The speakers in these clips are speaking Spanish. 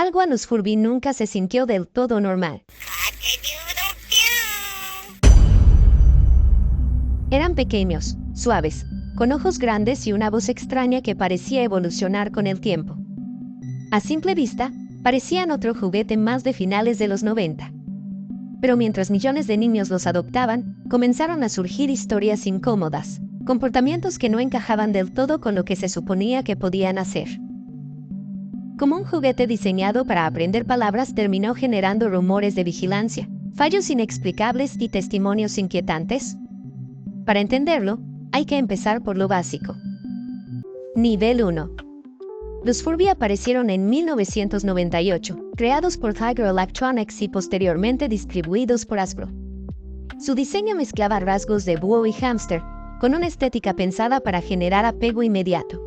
algo a los Furby nunca se sintió del todo normal. Eran pequeños, suaves, con ojos grandes y una voz extraña que parecía evolucionar con el tiempo. A simple vista, parecían otro juguete más de finales de los 90. Pero mientras millones de niños los adoptaban, comenzaron a surgir historias incómodas, comportamientos que no encajaban del todo con lo que se suponía que podían hacer. Como un juguete diseñado para aprender palabras terminó generando rumores de vigilancia, fallos inexplicables y testimonios inquietantes. Para entenderlo, hay que empezar por lo básico. Nivel 1. Los Furby aparecieron en 1998, creados por Tiger Electronics y posteriormente distribuidos por Hasbro. Su diseño mezclaba rasgos de búho y hámster, con una estética pensada para generar apego inmediato.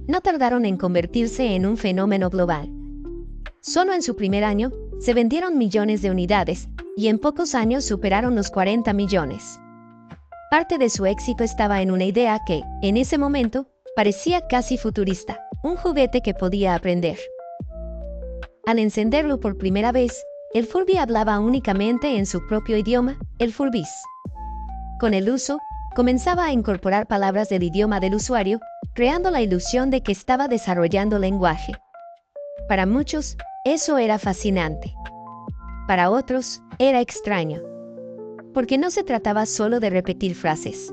No tardaron en convertirse en un fenómeno global. Solo en su primer año, se vendieron millones de unidades, y en pocos años superaron los 40 millones. Parte de su éxito estaba en una idea que, en ese momento, parecía casi futurista, un juguete que podía aprender. Al encenderlo por primera vez, el Furby hablaba únicamente en su propio idioma, el Furbis. Con el uso, comenzaba a incorporar palabras del idioma del usuario, creando la ilusión de que estaba desarrollando lenguaje. Para muchos, eso era fascinante. Para otros, era extraño. Porque no se trataba solo de repetir frases.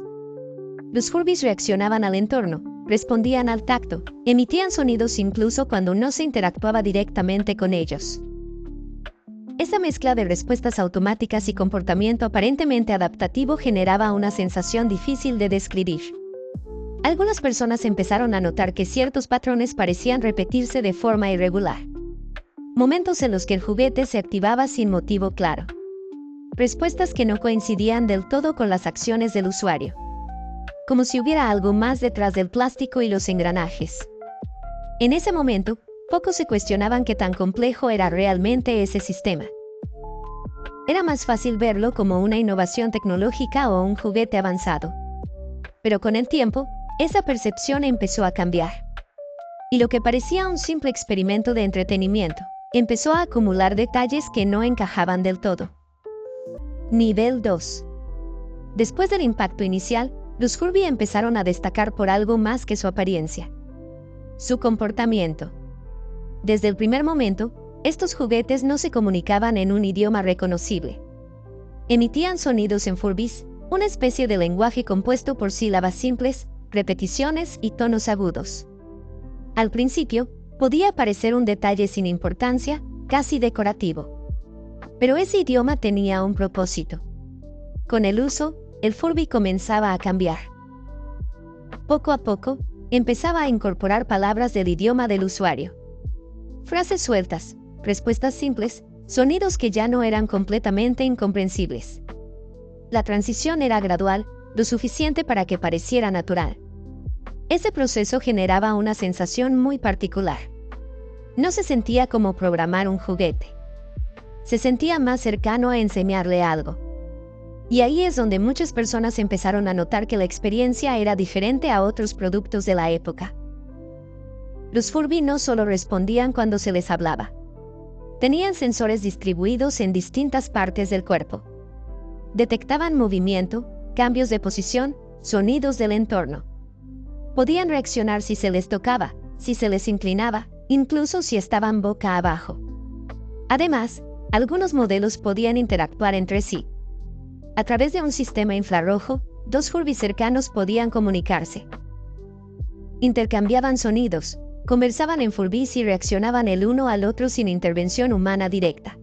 Los Furbis reaccionaban al entorno, respondían al tacto, emitían sonidos incluso cuando no se interactuaba directamente con ellos. Esa mezcla de respuestas automáticas y comportamiento aparentemente adaptativo generaba una sensación difícil de describir. Algunas personas empezaron a notar que ciertos patrones parecían repetirse de forma irregular. Momentos en los que el juguete se activaba sin motivo claro. Respuestas que no coincidían del todo con las acciones del usuario. Como si hubiera algo más detrás del plástico y los engranajes. En ese momento, pocos se cuestionaban qué tan complejo era realmente ese sistema. Era más fácil verlo como una innovación tecnológica o un juguete avanzado. Pero con el tiempo, esa percepción empezó a cambiar. Y lo que parecía un simple experimento de entretenimiento, empezó a acumular detalles que no encajaban del todo. Nivel 2. Después del impacto inicial, los Furby empezaron a destacar por algo más que su apariencia. Su comportamiento. Desde el primer momento, estos juguetes no se comunicaban en un idioma reconocible. Emitían sonidos en Furbis, una especie de lenguaje compuesto por sílabas simples, repeticiones y tonos agudos. Al principio, podía parecer un detalle sin importancia, casi decorativo. Pero ese idioma tenía un propósito. Con el uso, el Furby comenzaba a cambiar. Poco a poco, empezaba a incorporar palabras del idioma del usuario. Frases sueltas, respuestas simples, sonidos que ya no eran completamente incomprensibles. La transición era gradual, lo suficiente para que pareciera natural. Ese proceso generaba una sensación muy particular. No se sentía como programar un juguete. Se sentía más cercano a enseñarle algo. Y ahí es donde muchas personas empezaron a notar que la experiencia era diferente a otros productos de la época. Los Furby no solo respondían cuando se les hablaba. Tenían sensores distribuidos en distintas partes del cuerpo. Detectaban movimiento, cambios de posición, sonidos del entorno. Podían reaccionar si se les tocaba, si se les inclinaba, incluso si estaban boca abajo. Además, algunos modelos podían interactuar entre sí. A través de un sistema infrarrojo, dos Furby cercanos podían comunicarse. Intercambiaban sonidos, conversaban en Furbis y reaccionaban el uno al otro sin intervención humana directa.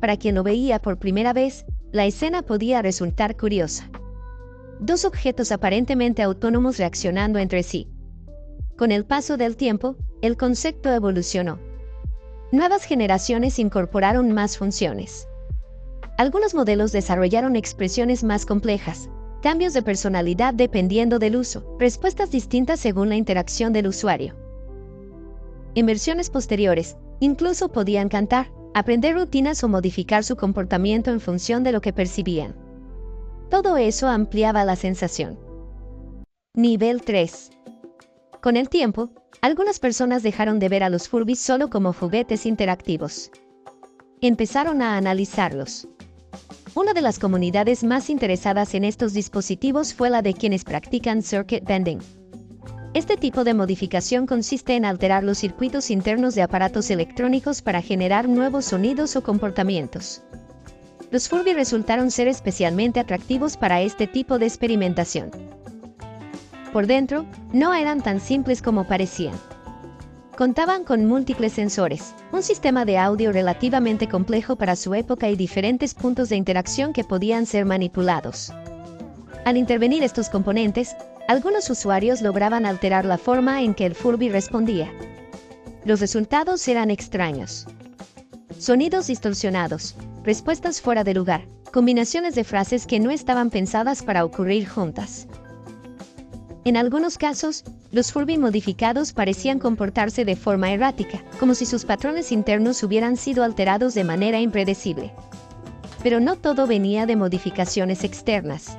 Para quien lo veía por primera vez, la escena podía resultar curiosa. Dos objetos aparentemente autónomos reaccionando entre sí. Con el paso del tiempo, el concepto evolucionó. Nuevas generaciones incorporaron más funciones. Algunos modelos desarrollaron expresiones más complejas, cambios de personalidad dependiendo del uso, respuestas distintas según la interacción del usuario. En versiones posteriores, incluso podían cantar, aprender rutinas o modificar su comportamiento en función de lo que percibían. Todo eso ampliaba la sensación. Nivel 3. Con el tiempo, algunas personas dejaron de ver a los Furbies solo como juguetes interactivos. Empezaron a analizarlos. Una de las comunidades más interesadas en estos dispositivos fue la de quienes practican circuit bending. Este tipo de modificación consiste en alterar los circuitos internos de aparatos electrónicos para generar nuevos sonidos o comportamientos. Los Furby resultaron ser especialmente atractivos para este tipo de experimentación. Por dentro, no eran tan simples como parecían. Contaban con múltiples sensores, un sistema de audio relativamente complejo para su época y diferentes puntos de interacción que podían ser manipulados. Al intervenir estos componentes, algunos usuarios lograban alterar la forma en que el Furby respondía. Los resultados eran extraños. Sonidos distorsionados, respuestas fuera de lugar, combinaciones de frases que no estaban pensadas para ocurrir juntas. En algunos casos, los Furby modificados parecían comportarse de forma errática, como si sus patrones internos hubieran sido alterados de manera impredecible. Pero no todo venía de modificaciones externas.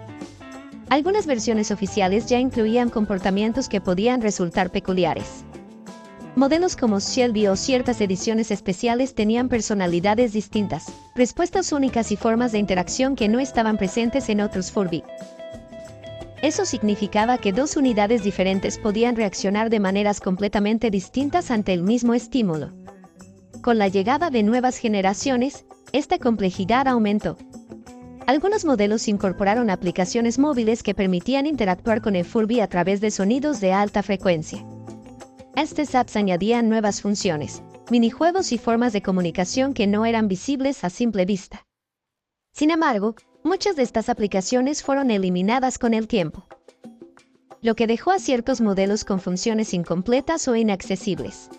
Algunas versiones oficiales ya incluían comportamientos que podían resultar peculiares. Modelos como Shelby o ciertas ediciones especiales tenían personalidades distintas, respuestas únicas y formas de interacción que no estaban presentes en otros Furby. Eso significaba que dos unidades diferentes podían reaccionar de maneras completamente distintas ante el mismo estímulo. Con la llegada de nuevas generaciones, esta complejidad aumentó. Algunos modelos incorporaron aplicaciones móviles que permitían interactuar con el Furby a través de sonidos de alta frecuencia. Estas apps añadían nuevas funciones, minijuegos y formas de comunicación que no eran visibles a simple vista. Sin embargo, muchas de estas aplicaciones fueron eliminadas con el tiempo, lo que dejó a ciertos modelos con funciones incompletas o inaccesibles.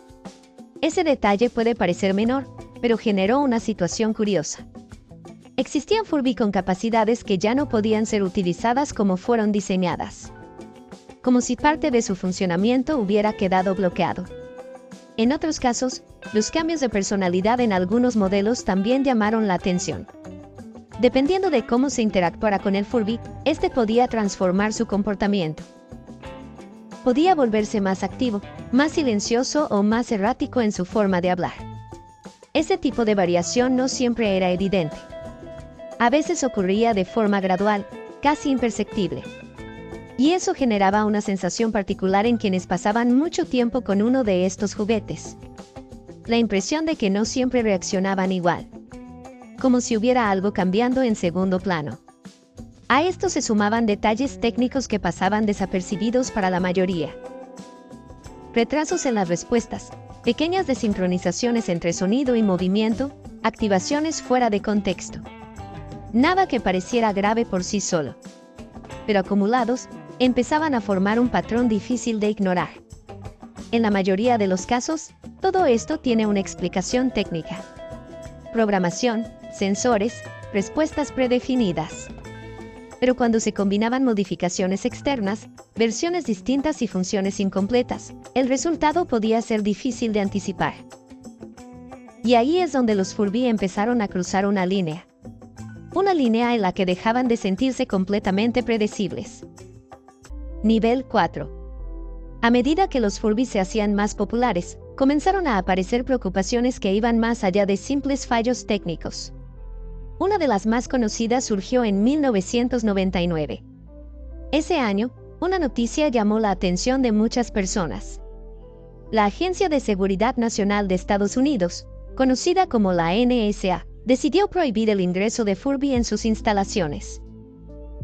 Ese detalle puede parecer menor, pero generó una situación curiosa. Existían Furby con capacidades que ya no podían ser utilizadas como fueron diseñadas, como si parte de su funcionamiento hubiera quedado bloqueado. En otros casos, los cambios de personalidad en algunos modelos también llamaron la atención. Dependiendo de cómo se interactuara con el Furby, este podía transformar su comportamiento. Podía volverse más activo, más silencioso o más errático en su forma de hablar. Ese tipo de variación no siempre era evidente. A veces ocurría de forma gradual, casi imperceptible. Y eso generaba una sensación particular en quienes pasaban mucho tiempo con uno de estos juguetes. La impresión de que no siempre reaccionaban igual, como si hubiera algo cambiando en segundo plano. A esto se sumaban detalles técnicos que pasaban desapercibidos para la mayoría. Retrasos en las respuestas, pequeñas desincronizaciones entre sonido y movimiento, activaciones fuera de contexto. Nada que pareciera grave por sí solo, pero acumulados, empezaban a formar un patrón difícil de ignorar. En la mayoría de los casos, todo esto tiene una explicación técnica. Programación, sensores, respuestas predefinidas. Pero cuando se combinaban modificaciones externas, versiones distintas y funciones incompletas, el resultado podía ser difícil de anticipar. Y ahí es donde los Furby empezaron a cruzar una línea. Una línea en la que dejaban de sentirse completamente predecibles. Nivel 4. A medida que los Furby se hacían más populares, comenzaron a aparecer preocupaciones que iban más allá de simples fallos técnicos. Una de las más conocidas surgió en 1999. Ese año, una noticia llamó la atención de muchas personas. La Agencia de Seguridad Nacional de Estados Unidos, conocida como la NSA, decidió prohibir el ingreso de Furby en sus instalaciones.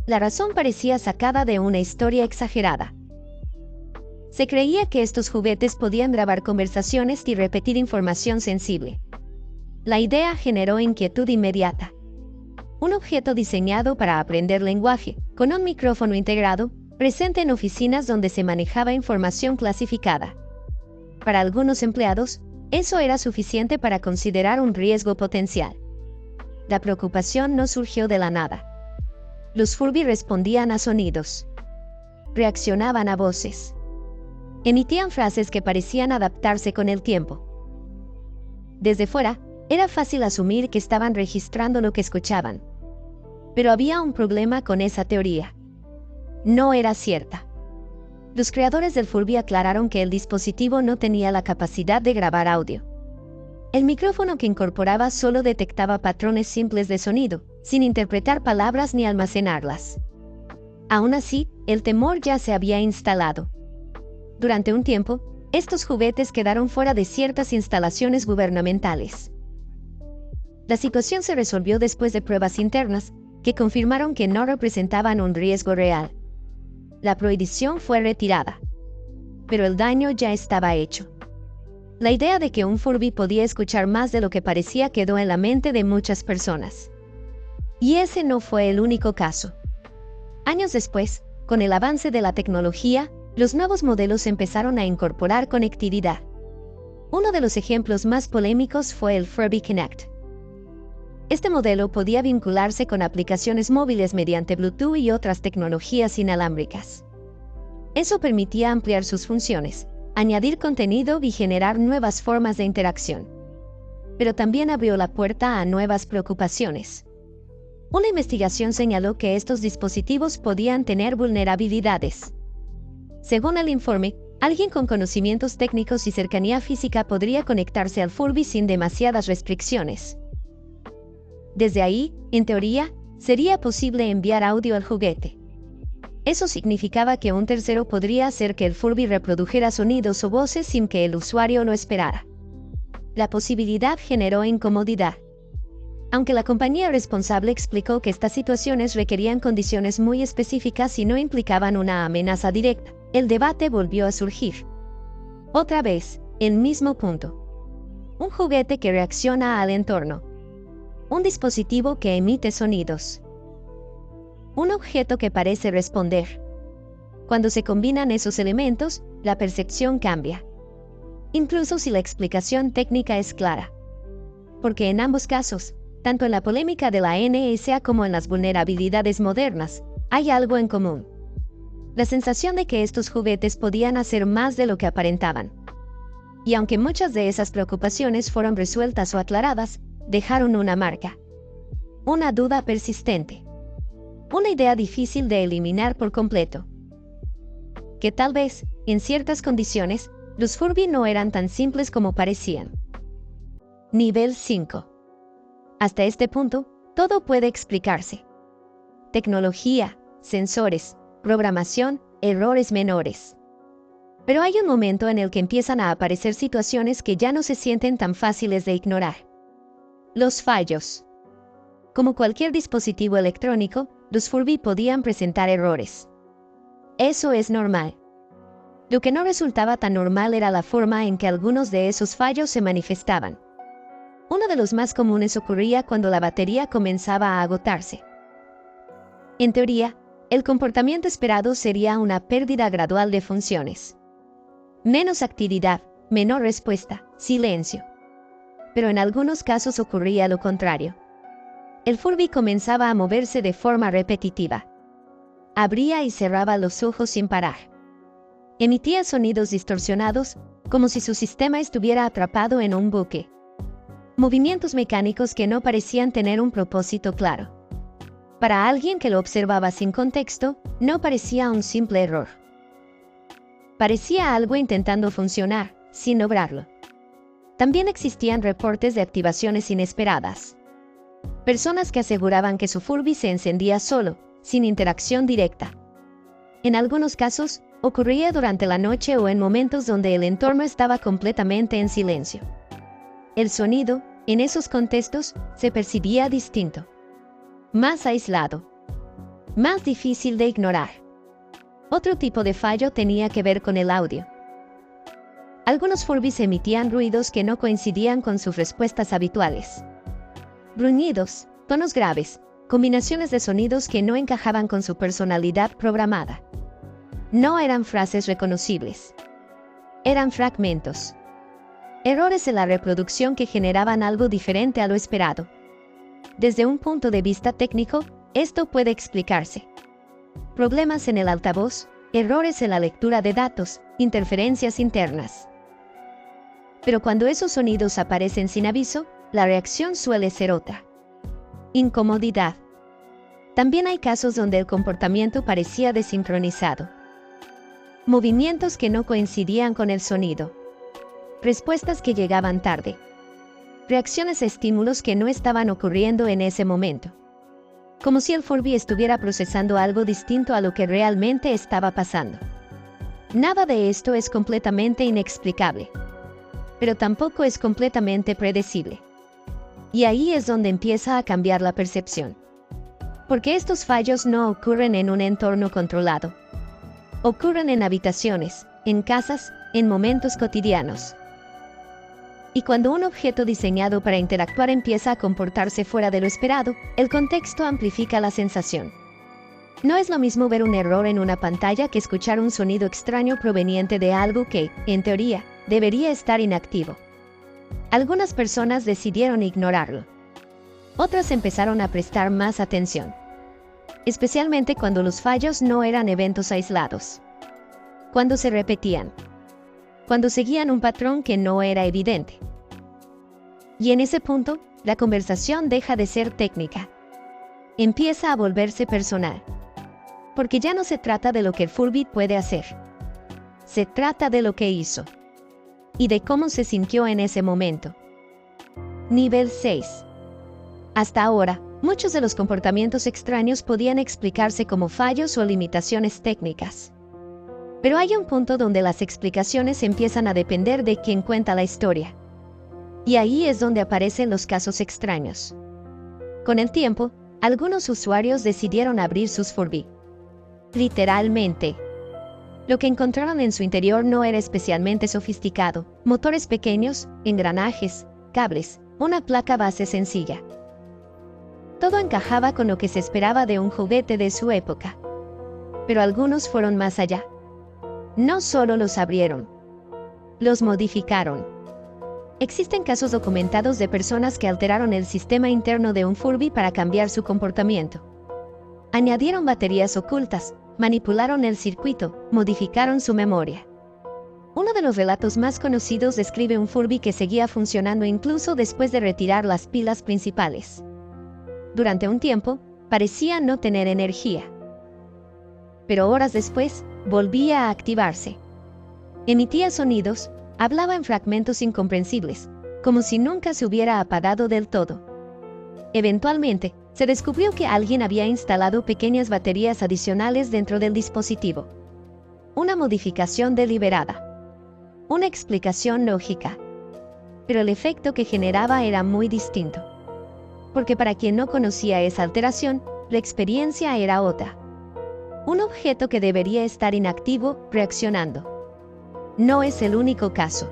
La razón parecía sacada de una historia exagerada. Se creía que estos juguetes podían grabar conversaciones y repetir información sensible. La idea generó inquietud inmediata. Un objeto diseñado para aprender lenguaje, con un micrófono integrado, presente en oficinas donde se manejaba información clasificada. Para algunos empleados, eso era suficiente para considerar un riesgo potencial. La preocupación no surgió de la nada. Los Furby respondían a sonidos. Reaccionaban a voces. Emitían frases que parecían adaptarse con el tiempo. Desde fuera, era fácil asumir que estaban registrando lo que escuchaban. Pero había un problema con esa teoría. No era cierta. Los creadores del Furby aclararon que el dispositivo no tenía la capacidad de grabar audio. El micrófono que incorporaba solo detectaba patrones simples de sonido, sin interpretar palabras ni almacenarlas. Aún así, el temor ya se había instalado. Durante un tiempo, estos juguetes quedaron fuera de ciertas instalaciones gubernamentales. La situación se resolvió después de pruebas internas, que confirmaron que no representaban un riesgo real. La prohibición fue retirada. Pero el daño ya estaba hecho. La idea de que un Furby podía escuchar más de lo que parecía quedó en la mente de muchas personas. Y ese no fue el único caso. Años después, con el avance de la tecnología, los nuevos modelos empezaron a incorporar conectividad. Uno de los ejemplos más polémicos fue el Furby Connect. Este modelo podía vincularse con aplicaciones móviles mediante Bluetooth y otras tecnologías inalámbricas. Eso permitía ampliar sus funciones, añadir contenido y generar nuevas formas de interacción. Pero también abrió la puerta a nuevas preocupaciones. Una investigación señaló que estos dispositivos podían tener vulnerabilidades. Según el informe, alguien con conocimientos técnicos y cercanía física podría conectarse al Furby sin demasiadas restricciones. Desde ahí, en teoría, sería posible enviar audio al juguete. Eso significaba que un tercero podría hacer que el Furby reprodujera sonidos o voces sin que el usuario lo esperara. La posibilidad generó incomodidad. Aunque la compañía responsable explicó que estas situaciones requerían condiciones muy específicas y no implicaban una amenaza directa, el debate volvió a surgir. Otra vez, el mismo punto. Un juguete que reacciona al entorno. Un dispositivo que emite sonidos. Un objeto que parece responder. Cuando se combinan esos elementos, la percepción cambia. Incluso si la explicación técnica es clara. Porque en ambos casos, tanto en la polémica de la NSA como en las vulnerabilidades modernas, hay algo en común. La sensación de que estos juguetes podían hacer más de lo que aparentaban. Y aunque muchas de esas preocupaciones fueron resueltas o aclaradas, dejaron una marca. Una duda persistente. Una idea difícil de eliminar por completo. Que tal vez, en ciertas condiciones, los Furby no eran tan simples como parecían. Nivel 5. Hasta este punto, todo puede explicarse. Tecnología, sensores, programación, errores menores. Pero hay un momento en el que empiezan a aparecer situaciones que ya no se sienten tan fáciles de ignorar. Los fallos. Como cualquier dispositivo electrónico, los Furby podían presentar errores. Eso es normal. Lo que no resultaba tan normal era la forma en que algunos de esos fallos se manifestaban. Uno de los más comunes ocurría cuando la batería comenzaba a agotarse. En teoría, el comportamiento esperado sería una pérdida gradual de funciones. Menos actividad, menor respuesta, silencio. Pero en algunos casos ocurría lo contrario. El Furby comenzaba a moverse de forma repetitiva. Abría y cerraba los ojos sin parar. Emitía sonidos distorsionados, como si su sistema estuviera atrapado en un bucle. Movimientos mecánicos que no parecían tener un propósito claro. Para alguien que lo observaba sin contexto, no parecía un simple error. Parecía algo intentando funcionar, sin lograrlo. También existían reportes de activaciones inesperadas. Personas que aseguraban que su Furby se encendía solo, sin interacción directa. En algunos casos, ocurría durante la noche o en momentos donde el entorno estaba completamente en silencio. El sonido, en esos contextos, se percibía distinto. Más aislado. Más difícil de ignorar. Otro tipo de fallo tenía que ver con el audio. Algunos Furbies emitían ruidos que no coincidían con sus respuestas habituales. Gruñidos, tonos graves, combinaciones de sonidos que no encajaban con su personalidad programada. No eran frases reconocibles. Eran fragmentos. Errores en la reproducción que generaban algo diferente a lo esperado. Desde un punto de vista técnico, esto puede explicarse. Problemas en el altavoz, errores en la lectura de datos, interferencias internas. Pero cuando esos sonidos aparecen sin aviso, la reacción suele ser otra. Incomodidad. También hay casos donde el comportamiento parecía desincronizado. movimientos que no coincidían con el sonido, respuestas que llegaban tarde, reacciones a estímulos que no estaban ocurriendo en ese momento, como si el Furby estuviera procesando algo distinto a lo que realmente estaba pasando. Nada de esto es completamente inexplicable, pero tampoco es completamente predecible. Y ahí es donde empieza a cambiar la percepción. Porque estos fallos no ocurren en un entorno controlado. Ocurren en habitaciones, en casas, en momentos cotidianos. Y cuando un objeto diseñado para interactuar empieza a comportarse fuera de lo esperado, el contexto amplifica la sensación. No es lo mismo ver un error en una pantalla que escuchar un sonido extraño proveniente de algo que, en teoría, debería estar inactivo. Algunas personas decidieron ignorarlo. Otras empezaron a prestar más atención, especialmente cuando los fallos no eran eventos aislados, cuando se repetían, cuando seguían un patrón que no era evidente. Y en ese punto, la conversación deja de ser técnica. Empieza a volverse personal. Porque ya no se trata de lo que el Furby puede hacer. Se trata de lo que hizo. Y de cómo se sintió en ese momento. Nivel 6. Hasta ahora, muchos de los comportamientos extraños podían explicarse como fallos o limitaciones técnicas. Pero hay un punto donde las explicaciones empiezan a depender de quien cuenta la historia. Y ahí es donde aparecen los casos extraños. Con el tiempo, algunos usuarios decidieron abrir sus Furby. Literalmente. Lo que encontraron en su interior no era especialmente sofisticado. Motores pequeños, engranajes, cables, una placa base sencilla. Todo encajaba con lo que se esperaba de un juguete de su época. Pero algunos fueron más allá. No solo los abrieron, los modificaron. Existen casos documentados de personas que alteraron el sistema interno de un Furby para cambiar su comportamiento. Añadieron baterías ocultas, manipularon el circuito, modificaron su memoria. Uno de los relatos más conocidos describe un Furby que seguía funcionando incluso después de retirar las pilas principales. Durante un tiempo, parecía no tener energía. Pero horas después, volvía a activarse. Emitía sonidos, hablaba en fragmentos incomprensibles, como si nunca se hubiera apagado del todo. Eventualmente, se descubrió que alguien había instalado pequeñas baterías adicionales dentro del dispositivo. Una modificación deliberada. Una explicación lógica. Pero el efecto que generaba era muy distinto. Porque para quien no conocía esa alteración, la experiencia era otra. Un objeto que debería estar inactivo, reaccionando. No es el único caso.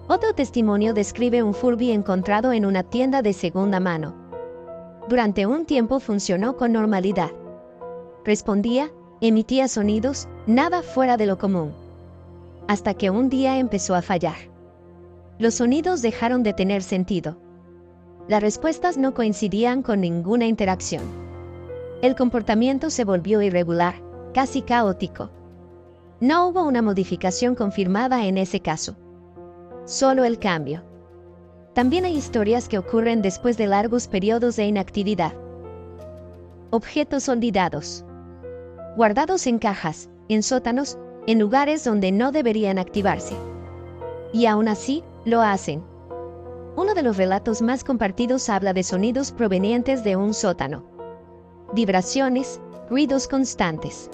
Otro testimonio describe un Furby encontrado en una tienda de segunda mano. Durante un tiempo funcionó con normalidad. Respondía, emitía sonidos, nada fuera de lo común. Hasta que un día empezó a fallar. Los sonidos dejaron de tener sentido. Las respuestas no coincidían con ninguna interacción. El comportamiento se volvió irregular, casi caótico. No hubo una modificación confirmada en ese caso. Solo el cambio. También hay historias que ocurren después de largos periodos de inactividad. Objetos olvidados. Guardados en cajas, en sótanos, en lugares donde no deberían activarse. Y aún así, lo hacen. Uno de los relatos más compartidos habla de sonidos provenientes de un sótano. Vibraciones, ruidos constantes.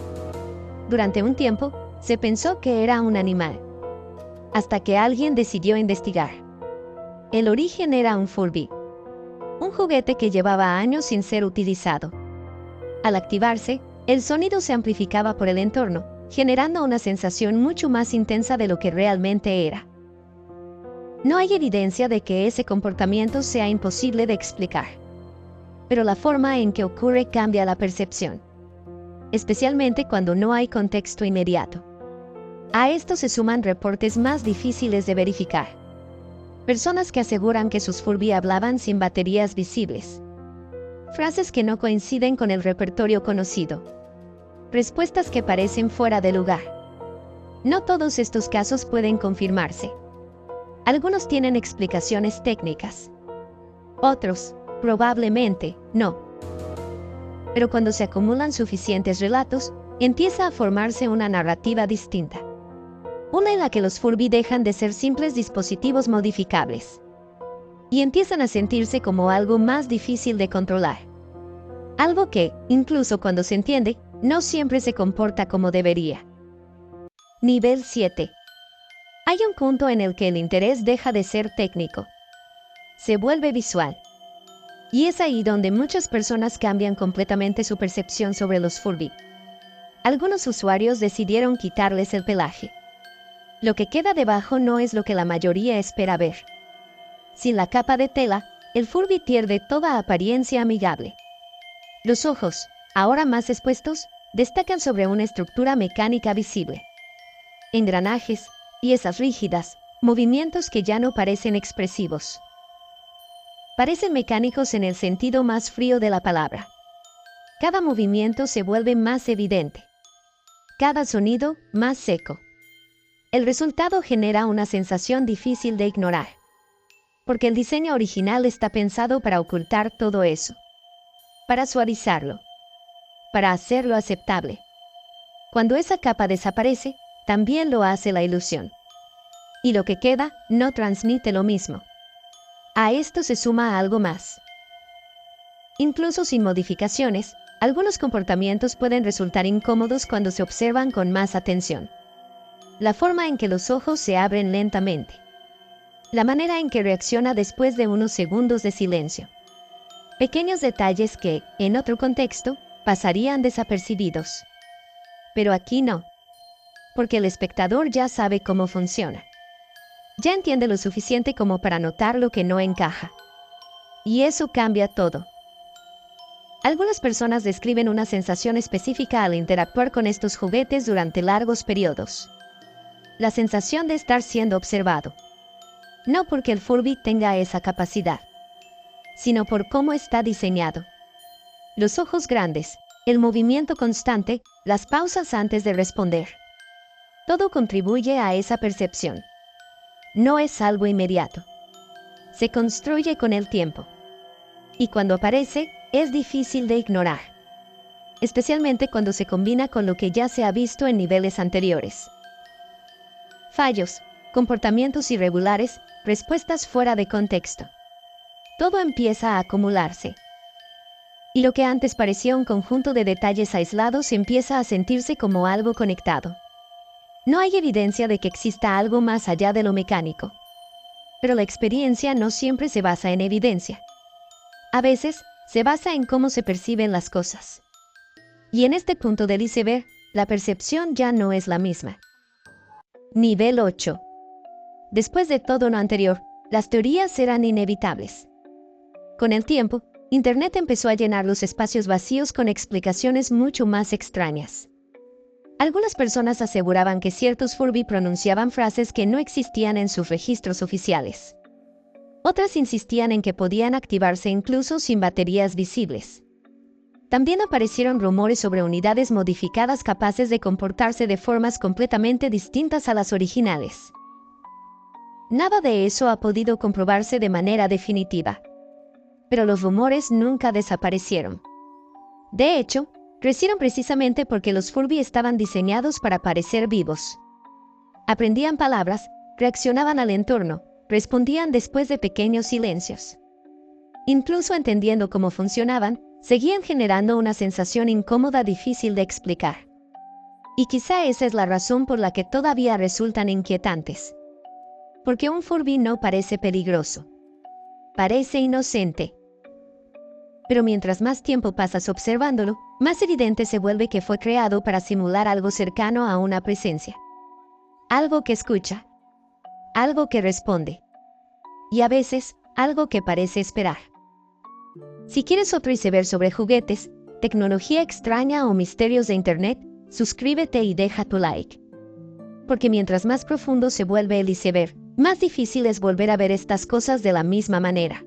Durante un tiempo, se pensó que era un animal. Hasta que alguien decidió investigar. El origen era un Furby. Un juguete que llevaba años sin ser utilizado. Al activarse, el sonido se amplificaba por el entorno, generando una sensación mucho más intensa de lo que realmente era. No hay evidencia de que ese comportamiento sea imposible de explicar. Pero la forma en que ocurre cambia la percepción. Especialmente cuando no hay contexto inmediato. A esto se suman reportes más difíciles de verificar. Personas que aseguran que sus Furby hablaban sin baterías visibles. Frases que no coinciden con el repertorio conocido. Respuestas que parecen fuera de lugar. No todos estos casos pueden confirmarse. Algunos tienen explicaciones técnicas. Otros, probablemente, no. Pero cuando se acumulan suficientes relatos, empieza a formarse una narrativa distinta. Una en la que los Furby dejan de ser simples dispositivos modificables y empiezan a sentirse como algo más difícil de controlar. Algo que, incluso cuando se entiende, no siempre se comporta como debería. Nivel 7. Hay un punto en el que el interés deja de ser técnico. Se vuelve visual. Y es ahí donde muchas personas cambian completamente su percepción sobre los Furby. Algunos usuarios decidieron quitarles el pelaje. Lo que queda debajo no es lo que la mayoría espera ver. Sin la capa de tela, el Furby pierde toda apariencia amigable. Los ojos, ahora más expuestos, destacan sobre una estructura mecánica visible. Engranajes, piezas rígidas, movimientos que ya no parecen expresivos. Parecen mecánicos en el sentido más frío de la palabra. Cada movimiento se vuelve más evidente. Cada sonido más seco. El resultado genera una sensación difícil de ignorar. Porque el diseño original está pensado para ocultar todo eso. Para suavizarlo. Para hacerlo aceptable. Cuando esa capa desaparece, también lo hace la ilusión. Y lo que queda no transmite lo mismo. A esto se suma algo más. Incluso sin modificaciones, algunos comportamientos pueden resultar incómodos cuando se observan con más atención. La forma en que los ojos se abren lentamente. La manera en que reacciona después de unos segundos de silencio. Pequeños detalles que, en otro contexto, pasarían desapercibidos. Pero aquí no. Porque el espectador ya sabe cómo funciona. Ya entiende lo suficiente como para notar lo que no encaja. Y eso cambia todo. Algunas personas describen una sensación específica al interactuar con estos juguetes durante largos periodos. La sensación de estar siendo observado. No porque el Furby tenga esa capacidad, sino por cómo está diseñado. Los ojos grandes, el movimiento constante, las pausas antes de responder. Todo contribuye a esa percepción. No es algo inmediato. Se construye con el tiempo. Y cuando aparece, es difícil de ignorar. Especialmente cuando se combina con lo que ya se ha visto en niveles anteriores. Fallos, comportamientos irregulares, respuestas fuera de contexto. Todo empieza a acumularse. Y lo que antes parecía un conjunto de detalles aislados empieza a sentirse como algo conectado. No hay evidencia de que exista algo más allá de lo mecánico. Pero la experiencia no siempre se basa en evidencia. A veces, se basa en cómo se perciben las cosas. Y en este punto del iceberg, la percepción ya no es la misma. Nivel 8. Después de todo lo anterior, las teorías eran inevitables. Con el tiempo, Internet empezó a llenar los espacios vacíos con explicaciones mucho más extrañas. Algunas personas aseguraban que ciertos Furby pronunciaban frases que no existían en sus registros oficiales. Otras insistían en que podían activarse incluso sin baterías visibles. También aparecieron rumores sobre unidades modificadas capaces de comportarse de formas completamente distintas a las originales. Nada de eso ha podido comprobarse de manera definitiva. Pero los rumores nunca desaparecieron. De hecho, crecieron precisamente porque los Furby estaban diseñados para parecer vivos. Aprendían palabras, reaccionaban al entorno, respondían después de pequeños silencios. Incluso entendiendo cómo funcionaban, seguían generando una sensación incómoda difícil de explicar. Y quizá esa es la razón por la que todavía resultan inquietantes. Porque un Furby no parece peligroso. Parece inocente. Pero mientras más tiempo pasas observándolo, más evidente se vuelve que fue creado para simular algo cercano a una presencia. Algo que escucha. Algo que responde. Y a veces, algo que parece esperar. Si quieres otro iceberg sobre juguetes, tecnología extraña o misterios de Internet, suscríbete y deja tu like. Porque mientras más profundo se vuelve el iceberg, más difícil es volver a ver estas cosas de la misma manera.